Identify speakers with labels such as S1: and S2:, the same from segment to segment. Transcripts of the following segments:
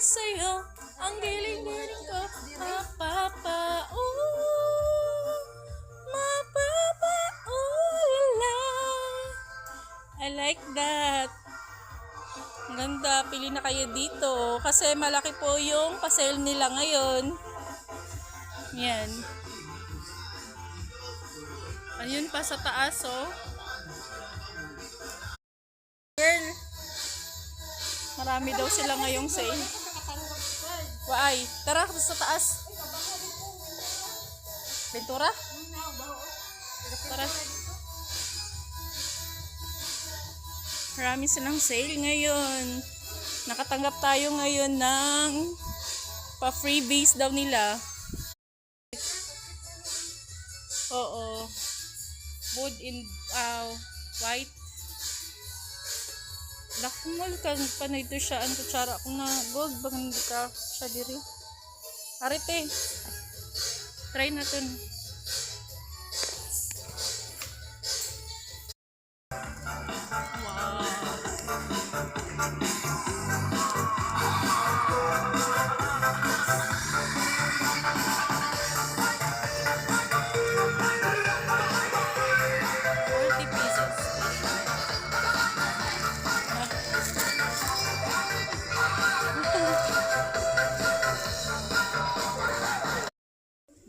S1: sa'yo, ang giling-giling ko, mapapaula. I like that. Ang ganda, pili na kayo dito kasi malaki po yung pa-sale nila ngayon. Yan. Ayun pa sa taas, oh. Girl, marami daw sila ngayong sale. Waay, tara sa taas. Pintura? Tara. Marami silang sale ngayon. Nakatanggap tayo ngayon ng pa-freebies daw nila. Oo. Wood in white. Lakumal ka pa na ito siya. Ang kutsara ko na gold. Baka hindi ka siya diri. Arete. Try natin.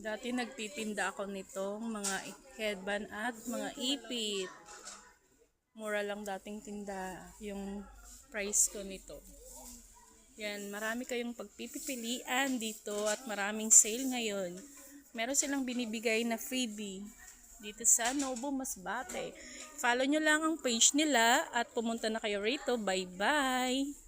S1: Dati nagtitinda ako nitong mga headband at mga ipit. Mura lang dating tinda yung price ko nito. Yan, marami kayong pagpipilian dito at maraming sale ngayon. Meron silang binibigay na freebie dito sa Novo Masbate. Follow nyo lang ang page nila at pumunta na kayo rito. Bye-bye!